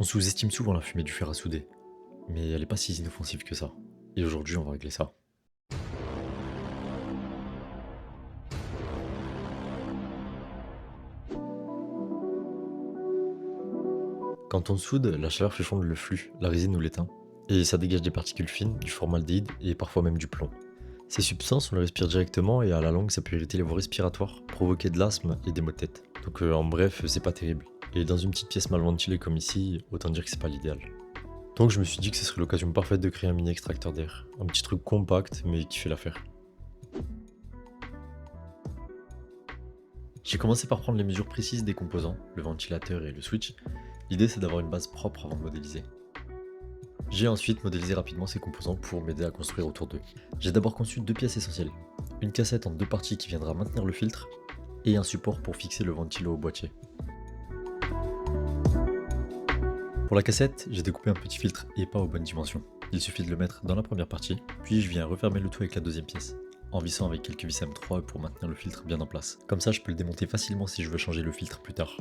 On sous-estime souvent la fumée du fer à souder, mais elle n'est pas si inoffensive que ça. Et aujourd'hui, on va régler ça. Quand on soude, la chaleur fait fondre le flux, la résine ou l'étain, et ça dégage des particules fines, du formaldéhyde et parfois même du plomb. Ces substances, on les respire directement et à la longue, ça peut irriter les voies respiratoires, provoquer de l'asthme et des maux de tête. Donc en bref, c'est pas terrible. Et dans une petite pièce mal ventilée comme ici, autant dire que c'est pas l'idéal. Donc je me suis dit que ce serait l'occasion parfaite de créer un mini extracteur d'air. Un petit truc compact mais qui fait l'affaire. J'ai commencé par prendre les mesures précises des composants, le ventilateur et le switch. L'idée c'est d'avoir une base propre avant de modéliser. J'ai ensuite modélisé rapidement ces composants pour m'aider à construire autour d'eux. J'ai d'abord conçu deux pièces essentielles. Une cassette en deux parties qui viendra maintenir le filtre et un support pour fixer le ventilo au boîtier. Pour la cassette, j'ai découpé un petit filtre et pas aux bonnes dimensions. Il suffit de le mettre dans la première partie, puis je viens refermer le tout avec la deuxième pièce, en vissant avec quelques vis M3 pour maintenir le filtre bien en place. Comme ça, je peux le démonter facilement si je veux changer le filtre plus tard.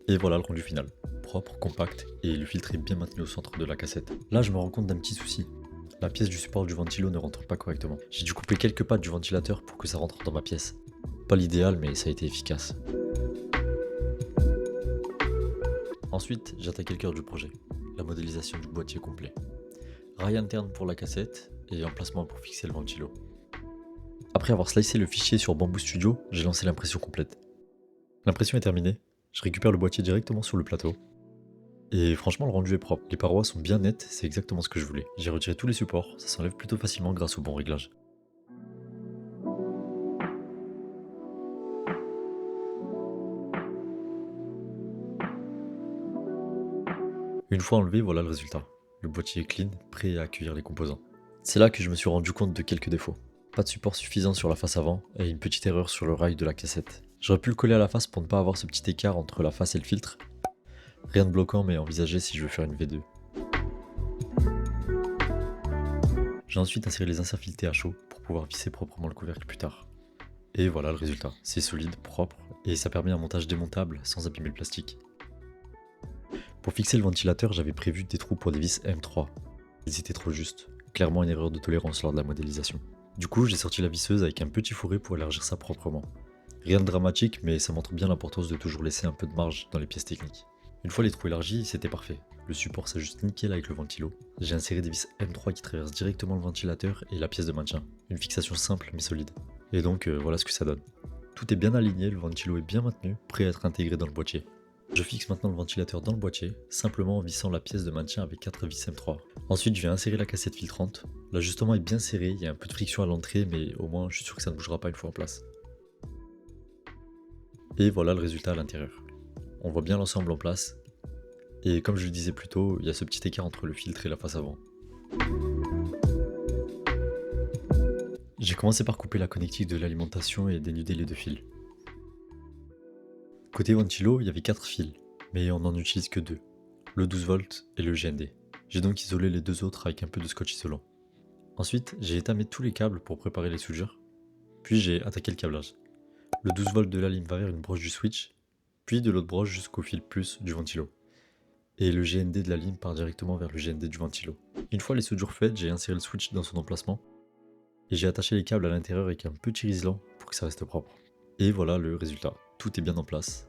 Et voilà le rendu final. Propre, compact, et le filtre est bien maintenu au centre de la cassette. Là, je me rends compte d'un petit souci. La pièce du support du ventilo ne rentre pas correctement. J'ai dû couper quelques pattes du ventilateur pour que ça rentre dans ma pièce. Pas l'idéal, mais ça a été efficace. Ensuite, j'attaquais le cœur du projet, la modélisation du boîtier complet. Rail interne pour la cassette et emplacement pour fixer le ventilo. Après avoir slicé le fichier sur Bamboo Studio, j'ai lancé l'impression complète. L'impression est terminée, je récupère le boîtier directement sur le plateau. Et franchement, le rendu est propre. Les parois sont bien nettes, c'est exactement ce que je voulais. J'ai retiré tous les supports, ça s'enlève plutôt facilement grâce au bon réglage. Une fois enlevé, voilà le résultat. Le boîtier est clean, prêt à accueillir les composants. C'est là que je me suis rendu compte de quelques défauts. Pas de support suffisant sur la face avant et une petite erreur sur le rail de la cassette. J'aurais pu le coller à la face pour ne pas avoir ce petit écart entre la face et le filtre. Rien de bloquant mais envisagé si je veux faire une V2. J'ai ensuite inséré les inserts filetés à chaud pour pouvoir visser proprement le couvercle plus tard. Et voilà le résultat. C'est solide, propre et ça permet un montage démontable sans abîmer le plastique. Pour fixer le ventilateur, j'avais prévu des trous pour des vis M3. Ils étaient trop justes. Clairement une erreur de tolérance lors de la modélisation. Du coup, j'ai sorti la visseuse avec un petit fourré pour élargir ça proprement. Rien de dramatique, mais ça montre bien l'importance de toujours laisser un peu de marge dans les pièces techniques. Une fois les trous élargis, c'était parfait. Le support s'ajuste nickel avec le ventilo. J'ai inséré des vis M3 qui traversent directement le ventilateur et la pièce de maintien. Une fixation simple mais solide. Et donc voilà ce que ça donne. Tout est bien aligné, le ventilo est bien maintenu, prêt à être intégré dans le boîtier. Je fixe maintenant le ventilateur dans le boîtier, simplement en vissant la pièce de maintien avec 4 vis M3. Ensuite, je viens insérer la cassette filtrante. L'ajustement est bien serré, il y a un peu de friction à l'entrée, mais au moins je suis sûr que ça ne bougera pas une fois en place. Et voilà le résultat à l'intérieur. On voit bien l'ensemble en place. Et comme je le disais plus tôt, il y a ce petit écart entre le filtre et la face avant. J'ai commencé par couper la connectique de l'alimentation et dénuder les deux fils. Côté ventilo, il y avait 4 fils, mais on n'en utilise que 2, le 12 volts et le GND. J'ai donc isolé les deux autres avec un peu de scotch isolant. Ensuite, j'ai étamé tous les câbles pour préparer les soudures, puis j'ai attaqué le câblage. Le 12 volts de la ligne va vers une broche du switch, puis de l'autre broche jusqu'au fil plus du ventilo. Et le GND de la ligne part directement vers le GND du ventilo. Une fois les soudures faites, j'ai inséré le switch dans son emplacement, et j'ai attaché les câbles à l'intérieur avec un petit riselant pour que ça reste propre. Et voilà le résultat, tout est bien en place.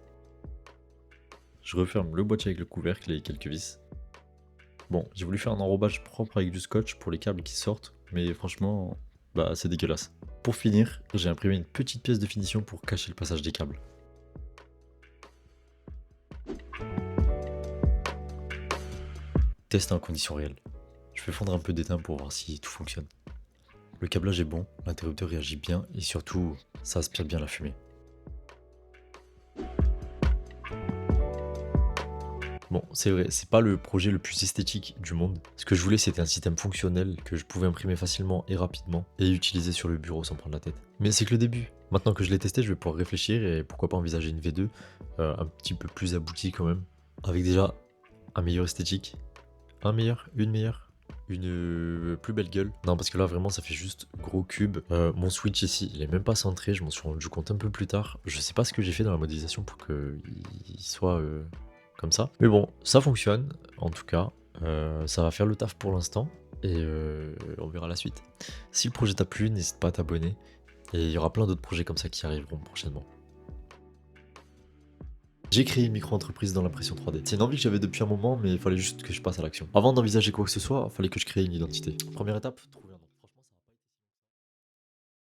Je referme le boîtier avec le couvercle et quelques vis. Bon, j'ai voulu faire un enrobage propre avec du scotch pour les câbles qui sortent, mais franchement, c'est dégueulasse. Pour finir, j'ai imprimé une petite pièce de finition pour cacher le passage des câbles. Test en conditions réelles. Je fais fondre un peu d'étain pour voir si tout fonctionne. Le câblage est bon, l'interrupteur réagit bien et surtout, ça aspire bien la fumée. Bon, c'est vrai, c'est pas le projet le plus esthétique du monde. Ce que je voulais, c'était un système fonctionnel que je pouvais imprimer facilement et rapidement et utiliser sur le bureau sans prendre la tête. Mais c'est que le début. Maintenant que je l'ai testé, je vais pouvoir réfléchir et pourquoi pas envisager une V2 un petit peu plus aboutie quand même. Avec déjà un meilleur esthétique, une plus belle gueule. Non, parce que là, vraiment, ça fait juste gros cube. Mon switch ici, il est même pas centré. Je m'en suis rendu compte un peu plus tard. Je sais pas ce que j'ai fait dans la modélisation pour qu'il soit comme ça. Mais bon, ça fonctionne. En tout cas, ça va faire le taf pour l'instant et on verra la suite. Si le projet t'a plu, n'hésite pas à t'abonner et il y aura plein d'autres projets comme ça qui arriveront prochainement. J'ai créé une micro-entreprise dans l'impression 3D. C'est une envie que j'avais depuis un moment, mais il fallait juste que je passe à l'action. Avant d'envisager quoi que ce soit, il fallait que je crée une identité. Première étape, trouver